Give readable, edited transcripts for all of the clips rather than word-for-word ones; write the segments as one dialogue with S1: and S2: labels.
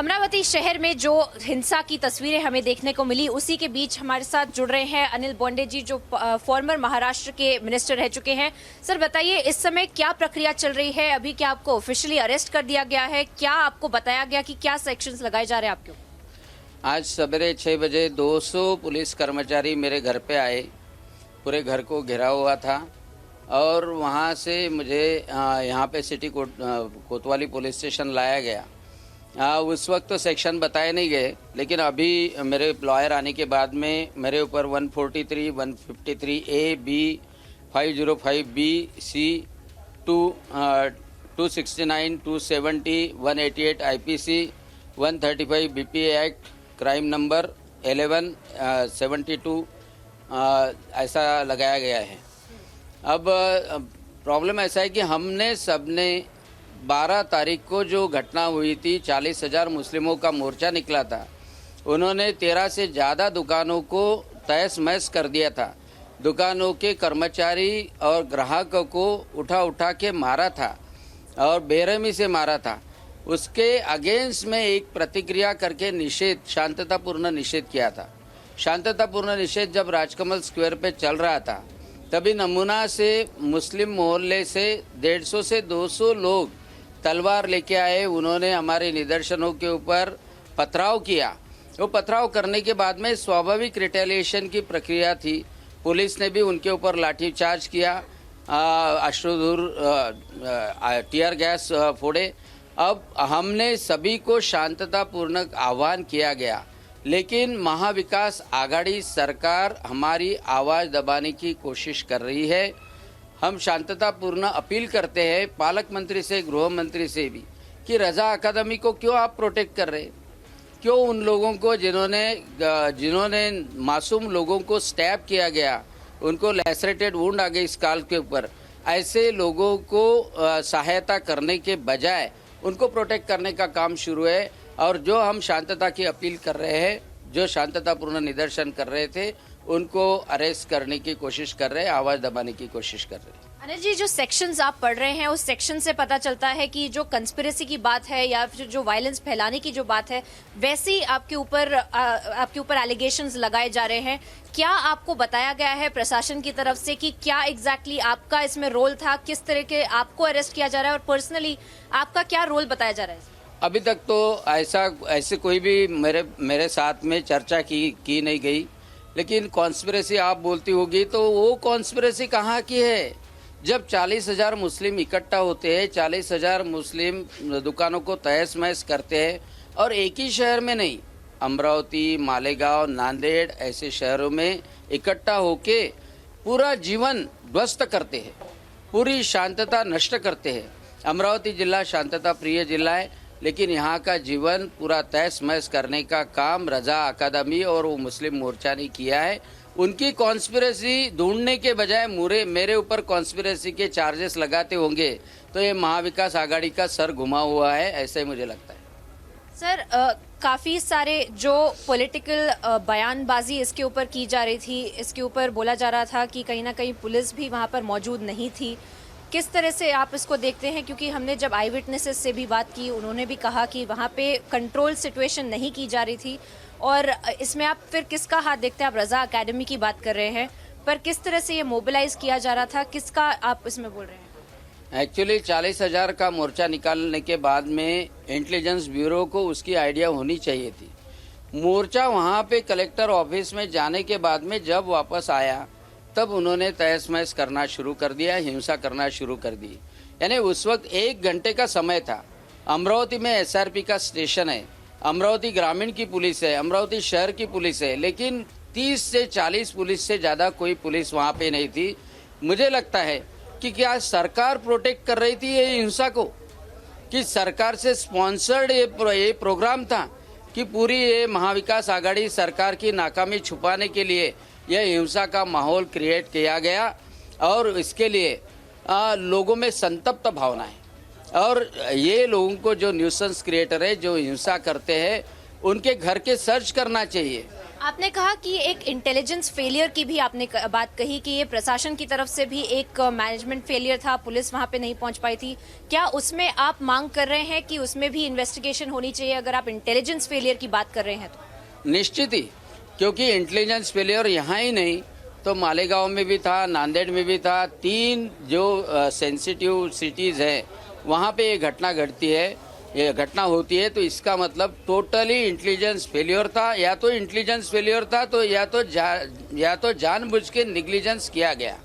S1: अमरावती शहर में जो हिंसा की तस्वीरें हमें देखने को मिली, उसी के बीच हमारे साथ जुड़ रहे हैं अनिल बोंडे जी, जो फॉर्मर महाराष्ट्र के मिनिस्टर रह चुके हैं। सर बताइए, इस समय क्या प्रक्रिया चल रही है? अभी क्या आपको ऑफिशियली अरेस्ट कर दिया गया है? क्या आपको बताया गया कि क्या सेक्शंस लगाए जा रहे हैं आपके?
S2: आज सवेरे 6 बजे 200 पुलिस कर्मचारी मेरे घर पे आए। पूरे घर को घेरा हुआ था और वहाँ से मुझे यहाँ पे सिटी कोतवाली पुलिस स्टेशन लाया गया। उस वक्त तो सेक्शन बताए नहीं गए, लेकिन अभी मेरे लॉयर आने के बाद में मेरे ऊपर 143, 153 ए, बी, 505 बी, सी, 269, 270, 188 IPC, 135 BP act, crime number 1172 ऐसा लगाया गया है। अब प्रॉब्लम ऐसा है कि हमने सबने 12 तारीख को जो घटना हुई थी, 40,000 मुस्लिमों का मोर्चा निकला था, उन्होंने 13 से ज़्यादा दुकानों को तहस महस कर दिया था। दुकानों के कर्मचारी और ग्राहकों को उठा उठा के मारा था और बेरहमी से मारा था। उसके अगेंस्ट में एक प्रतिक्रिया करके निषेध, शांततापूर्ण निषेध किया था। शांततापूर्ण निषेध जब राजकमल स्क्वायर पे चल रहा था, तभी नमूना से मुस्लिम मोहल्ले से 150 से 200 लोग तलवार लेके आए। उन्होंने हमारे निदर्शनों के ऊपर पथराव किया। वो पथराव करने के बाद में स्वाभाविक रिटेलिएशन की प्रक्रिया थी। पुलिस ने भी उनके ऊपर लाठीचार्ज किया, अश्रुधूर टीयर गैस फोड़े। अब हमने सभी को शांततापूर्ण आह्वान किया गया, लेकिन महाविकास आघाड़ी सरकार हमारी आवाज़ दबाने की कोशिश कर रही है। हम शांततापूर्ण अपील करते हैं पालक मंत्री से, गृह मंत्री से भी, कि रजा अकादमी को क्यों आप प्रोटेक्ट कर रहे हैं? क्यों उन लोगों को जिन्होंने मासूम लोगों को स्टैब किया गया, उनको लैसरेटेड वुंड आ गई स्काल के ऊपर, ऐसे लोगों को सहायता करने के बजाय उनको प्रोटेक्ट करने का काम शुरू है। और जो हम शांतता की अपील कर रहे हैं, जो शांततापूर्ण निदर्शन कर रहे थे, उनको अरेस्ट करने की कोशिश कर रहे हैं, आवाज़ दबाने की कोशिश कर रहे हैं।
S1: अनिल जी, जो सेक्शंस आप पढ़ रहे हैं, उस सेक्शन से पता चलता है कि जो कंस्पिरेसी की बात है या फिर जो वायलेंस फैलाने की जो बात है, वैसे आपके ऊपर एलिगेशंस लगाए जा रहे हैं। क्या आपको बताया गया है प्रशासन की तरफ से कि क्या एग्जैक्टली आपका इसमें रोल था? किस तरह के आपको अरेस्ट किया जा रहा है और पर्सनली आपका क्या रोल बताया जा रहा है?
S2: अभी तक तो ऐसे कोई भी मेरे साथ में चर्चा की नहीं गई, लेकिन कॉन्स्पिरेसी आप बोलती होगी तो वो कॉन्स्पिरेसी कहाँ की है? जब 40,000 मुस्लिम इकट्ठा होते हैं, 40,000 मुस्लिम दुकानों को तहस महस करते हैं, और एक ही शहर में नहीं, अमरावती, मालेगांव, नांदेड़ ऐसे शहरों में इकट्ठा होके पूरा जीवन ध्वस्त करते हैं, पूरी शांतता नष्ट करते हैं। अमरावती जिला शांतता प्रिय जिला है, लेकिन यहाँ का जीवन पूरा तहस महस करने का काम रजा अकादमी और वो मुस्लिम मोर्चा ने किया है। उनकी कॉन्स्पिरेसी ढूंढने के बजाय मेरे ऊपर कॉन्स्पिरेसी के चार्जेस लगाते होंगे तो ये महाविकास आघाड़ी का सर घुमा हुआ है, ऐसे मुझे लगता है।
S1: सर, काफ़ी सारे जो पॉलिटिकल बयानबाजी इसके ऊपर की जा रही थी, इसके ऊपर बोला जा रहा था कि कहीं ना कहीं पुलिस भी वहाँ पर मौजूद नहीं थी। किस तरह से आप इसको देखते हैं? क्योंकि हमने जब आई विटनेसेस से भी बात की, उन्होंने भी कहा कि वहाँ पे कंट्रोल सिचुएशन नहीं की जा रही थी। और इसमें आप फिर किसका हाथ देखते हैं? आप रजा अकेडमी की बात कर रहे हैं, पर किस तरह से ये मोबिलाइज किया जा रहा था, किसका आप इसमें बोल रहे हैं?
S2: एक्चुअली 40,000 का मोर्चा निकालने के बाद में इंटेलिजेंस ब्यूरो को उसकी आइडिया होनी चाहिए थी। मोर्चा वहाँ पे कलेक्टर ऑफिस में जाने के बाद में जब वापस आया, तब उन्होंने तहस महस करना शुरू कर दिया, हिंसा करना शुरू कर दी। यानी उस वक्त 1 घंटे का समय था। अमरावती में एसआरपी का स्टेशन है, अमरावती ग्रामीण की पुलिस है, अमरावती शहर की पुलिस है, लेकिन 30 से 40 पुलिस से ज़्यादा कोई पुलिस वहाँ पे नहीं थी। मुझे लगता है कि क्या सरकार प्रोटेक्ट कर रही थी ये हिंसा को, कि सरकार से स्पॉन्सर्ड ये प्रोग्राम था, कि पूरी ये महाविकास आघाड़ी सरकार की नाकामी छुपाने के लिए यह हिंसा का माहौल क्रिएट किया गया। और इसके लिए लोगों में संतप्त भावना है, और ये लोगों को जो न्यूसेंस क्रिएटर है, जो हिंसा करते हैं, उनके घर के सर्च करना चाहिए।
S1: आपने कहा कि एक इंटेलिजेंस फेलियर की भी आपने बात कही कि ये प्रशासन की तरफ से भी एक मैनेजमेंट फेलियर था, पुलिस वहां पे नहीं पहुंच पाई थी। क्या उसमें आप मांग कर रहे हैं कि उसमें भी इन्वेस्टिगेशन होनी चाहिए अगर आप इंटेलिजेंस फेलियर की बात कर रहे हैं तो?
S2: निश्चित ही, क्योंकि इंटेलिजेंस फेलियर यहाँ ही नहीं तो मालेगांव में भी था, नांदेड़ में भी था। 3 जो सेंसिटिव सिटीज़ हैं वहाँ पे ये घटना घटती है, ये घटना होती है, तो इसका मतलब टोटली इंटेलिजेंस फेलियर था। या तो इंटेलिजेंस फेलियर था तो या तो जानबूझ के निग्लिजेंस किया गया,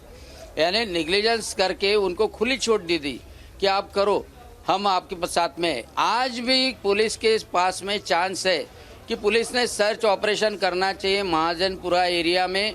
S2: यानी निग्लिजेंस करके उनको खुली छूट दी थी कि आप करो, हम आपके साथ में हैं। आज भी पुलिस के पास में चांस है कि पुलिस ने सर्च ऑपरेशन करना चाहिए महाजनपुरा एरिया में,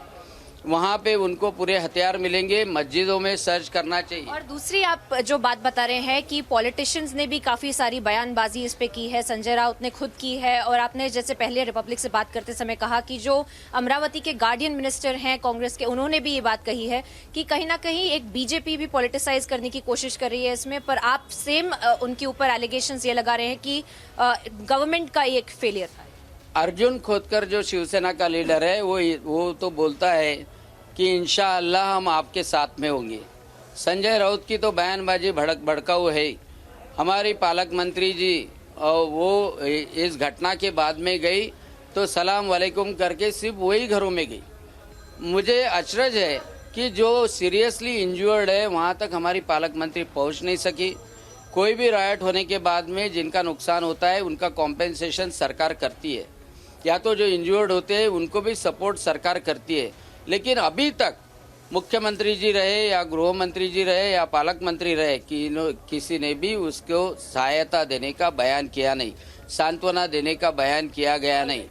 S2: वहाँ पे उनको पूरे हथियार मिलेंगे, मस्जिदों में सर्च करना चाहिए।
S1: और दूसरी आप जो बात बता रहे हैं कि पॉलिटिशियंस ने भी काफी सारी बयानबाजी इस पे की है, संजय राउत ने खुद की है, और आपने जैसे पहले रिपब्लिक से बात करते समय कहा कि जो अमरावती के गार्डियन मिनिस्टर हैं कांग्रेस के, उन्होंने भी ये बात कही है कि कहीं ना कहीं एक बीजेपी भी पॉलिटिसाइज करने की कोशिश कर रही है इसमें। पर आप सेम उनके ऊपर एलिगेशंस ये लगा रहे हैं कि गवर्नमेंट का एक फेलियर था।
S2: अर्जुन खोतकर जो शिवसेना का लीडर है वो तो बोलता है कि इंशाअल्लाह हम आपके साथ में होंगे। संजय राउत की तो बयानबाजी भड़काऊ है। हमारी पालक मंत्री जी वो इस घटना के बाद में गई तो सलाम वालेकुम करके सिर्फ वही घरों में गई। मुझे अचरज है कि जो सीरियसली इंजर्ड है वहाँ तक हमारी पालक मंत्री पहुँच नहीं सकी। कोई भी रायट होने के बाद में जिनका नुकसान होता है उनका कॉम्पेंसेशन सरकार करती है, या तो जो इंजर्ड होते हैं उनको भी सपोर्ट सरकार करती है। लेकिन अभी तक मुख्यमंत्री जी रहे या गृह मंत्री जी रहे या पालक मंत्री रहे कि किसी ने भी उसको सहायता देने का बयान किया नहीं, सांत्वना देने का बयान किया गया नहीं।